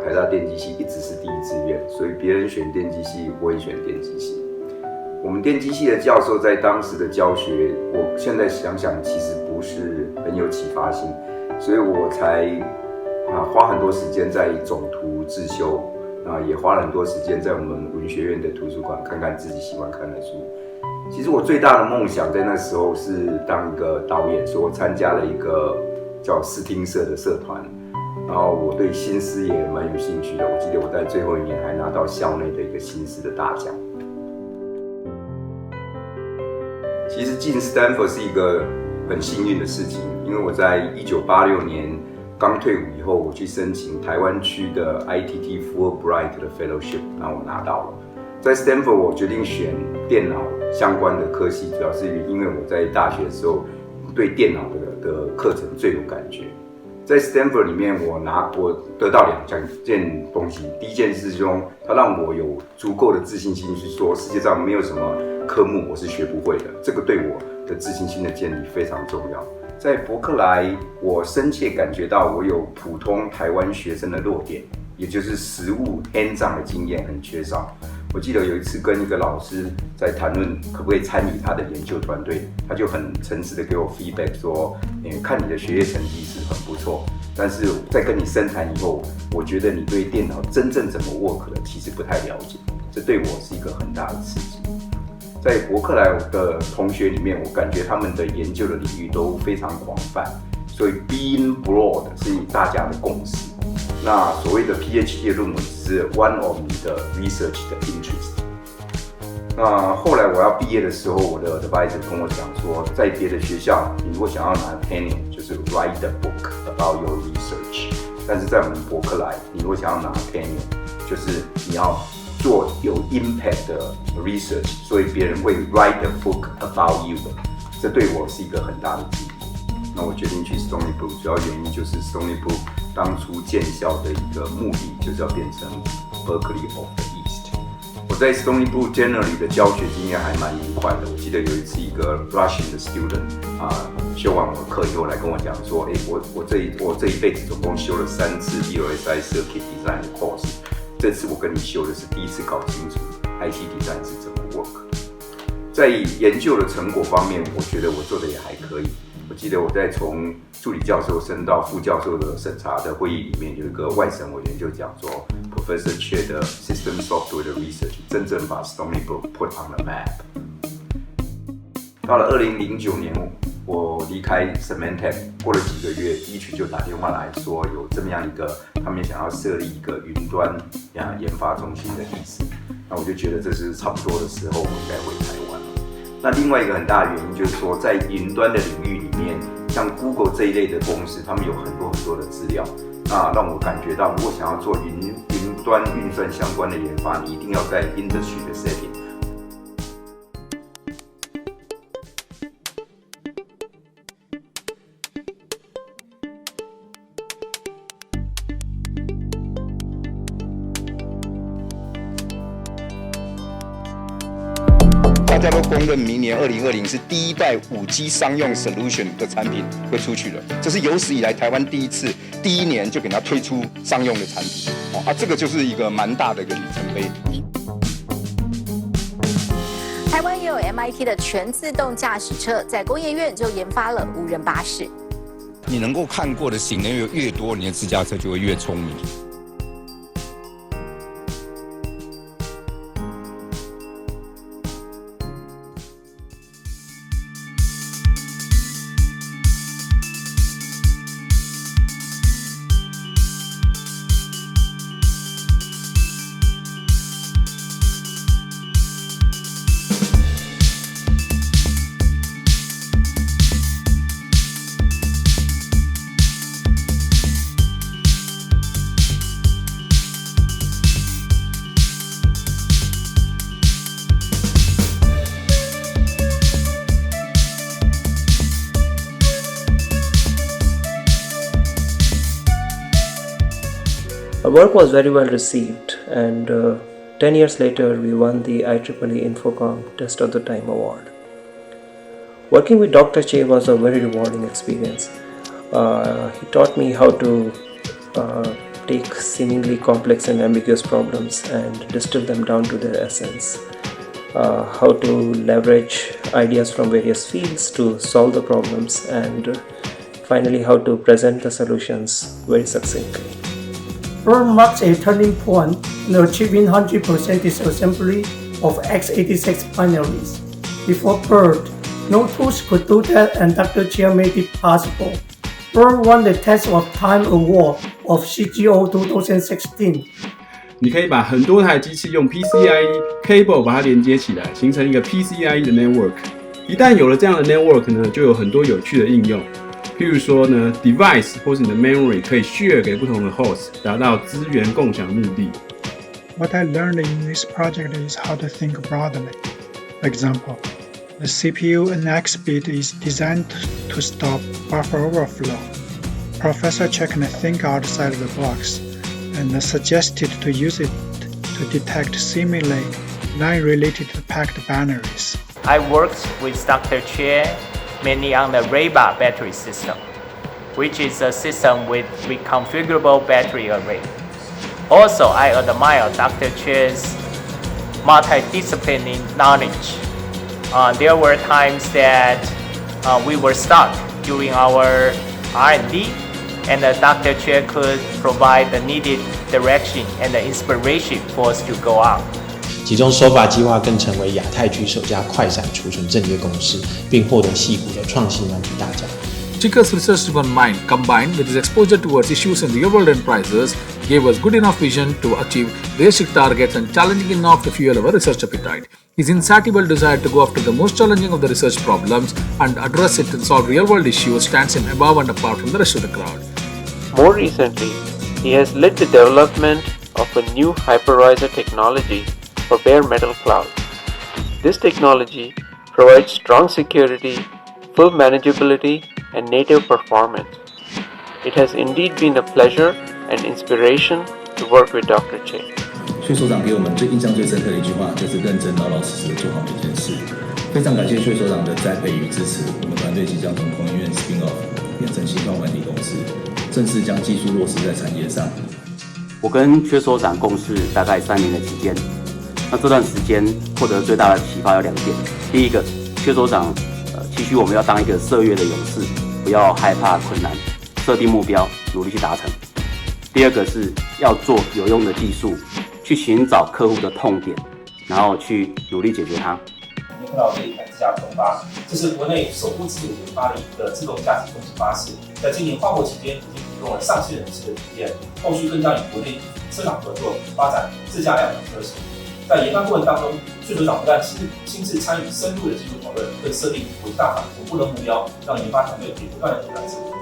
台大电机系一直是第一志愿，所以别人选电机系，我也选电机系。我们电机系的教授在当时的教学，我现在想想其实不是很有启发性，所以我才花很多时间在总图自修，也花了很多时间在我们文学院的图书馆看看自己喜欢看的书。其实我最大的梦想在那时候是当一个导演，所以我参加了一个叫视听社的社团。然后我对新诗也蛮有兴趣的，我记得我在最后一年还拿到校内的一个新诗的大奖。其实进 Stanford 是一个很幸运的事情，因为我在1986年刚退伍以后，我去申请台湾区的 ITT Fulbright 的 Fellowship， 然后我拿到了。在 Stanford 我决定选电脑相关的科系，主要是因为我在大学的时候对电脑的课程最有感觉。在 Stanford 里面，我得到两件东西。第一件事中，它让我有足够的自信心去说，世界上没有什么科目我是学不会的。这个对我的自信心的建立非常重要。在伯克莱，我深切感觉到我有普通台湾学生的弱点，也就是实务 hands-on 的经验很缺少。我记得有一次跟一个老师在谈论可不可以参与他的研究团队，他就很诚实的给我 feedback 说，看你的学业成绩是很不错，但是在跟你深谈以后，我觉得你对电脑真正怎么 work 的其实不太了解，这对我是一个很大的刺激。在伯克莱的同学里面，我感觉他们的研究的领域都非常广泛，所以 being broad 是大家的共识。那所谓的 PhD 的论文只是 one of 你的 research 的 interest。那后来我要毕业的时候，我的 advisor 跟我讲说，在别的学校，你如果想要拿 tenure， 就是 write a book about your research。但是在我们伯克莱，你如果想要拿 tenure， 就是你要做有 impact 的 research， 所以别人会 write a book about you 的。这对我是一个很大的激励。那我决定去 Stony Brook， 主要原因就是 Stony Brook 当初建校的一个目的就是要变成 Berkeley of the East。我在 Stony Brook generally 的教学经验还蛮愉快的。我记得有一次一个 Russian 的 student 修完我的课以后来跟我讲说，我这一辈子总共修了3次 VLSI Circuit Design 的 course， 这次我跟你修的是第一次搞清楚 IC Design 是怎么 work。在研究的成果方面，我觉得我做的也还可以。我记得我在从助理教授升到副教授的审查的会议里面，有一个外审委员就讲说 ，Professor Chiueh 的 System Software 的 Research 真正把 Stony Brook put on the map。到了2009年，我离开 Symantec， 过了几个月 ，Beach 就打电话来说有这么样一个，他们想要设立一个云端研发中心的意思。那我就觉得这是差不多的时候，我应该回台湾了。那另外一个很大的原因就是说，在云端的领域里面，像 Google 这一类的公司，他们有很多的资料，那让我感觉到，如果想要做云端运算相关的研发，你一定要在 industry 的 setting。大家都公认明年2020是第一代5G 商用 solution 的产品会出去了，这是有史以来台湾第一年就给它推出商用的产品，这个就是一个蛮大的一个里程碑。台湾也有 MIT 的全自动驾驶车，在工业院就研发了无人巴士。你能够看过的性能越多，你的自驾车就会越聪明。Our work was very well received, and 10 years later we won the IEEE Infocom Test of the Time Award. Working with Dr. Chiueh was a very rewarding experience. He taught me how to take seemingly complex and ambiguous problems and distill them down to their essence. How to leverage ideas from various fields to solve the problems, and finally how to present the solutions very succinctly. PERL marks a turning point in achieving 100% disassembly of x86 binaries. Before PERL, no tools could do that, and Dr. Chiueh made it possible. PERL won the Test of Time Award of CGO 2016. 你可以把很多台机器用 PCIe cable 把它连接起来，形成一个 PCIe 的 network。一旦有了这样的 network 呢，就有很多有趣的应用。譬如说呢 ，device 或是你的 memory 可以 share 给不同的 host， 达到资源共享目的。What I learned in this project is how to think broadly. For example, the CPU NX bit is designed to stop buffer overflow. Professor Tzi-cker think outside the box and suggested to use it to detect seemingly non-related packed binaries. I worked with Dr. Chiueh mainly on the RABA battery system, which is a system with reconfigurable battery array. Also, I admire Dr. Chiueh's multidisciplinary knowledge. There were times that we were stuck during our R&D, and Dr. Chiueh could provide the needed direction and the inspiration for us to go on. 其中手法计划更成为亚太区首家快闪储存阵列公司，并获得矽谷的创新软体大奖。Tzi-cker's research-driven mind, combined with his exposure towards issues in real-world enterprises, gave us good enough vision to achieve realistic targets and challenging enough to fuel our research appetite. His insatiable desire to go after the most challenging of the research problems and address it and solve real-world issues stands him above and apart from the rest of the crowd. More recently, he has led the development of a new hypervisor technology for bare metal cloud. This technology provides strong security, full manageability, and native performance. It has indeed been a pleasure and inspiration to work with Dr. Chiueh. 薛所长给我们印象最深刻的一句话，就是认真老老实实的做好每件事。非常感谢薛所长的栽培与支持，我们团队即将从工研院 spin off 变成新创软体公司，正式将技术落实在产业上。我跟薛所长共事大概3年的期间，那这段时间获得最大的启发有2点。第一个，薛所长期许我们要当一个涉越的勇士，不要害怕困难，设定目标，努力去达成。第二个是要做有用的技术，去寻找客户的痛点，然后去努力解决它。你看到这一台自驾中巴，这是国内首部自主研发的一个自动驾驶中型巴士，在今年发货期间已经提供了上线人士的体验，后续更将与国内车厂合作，发展自驾量产车型。在研发过程当中，薛所长不但亲自参与深入的技术讨论，更设定伟大反恐怖的目标，让研发团队可以不断的挑战自我。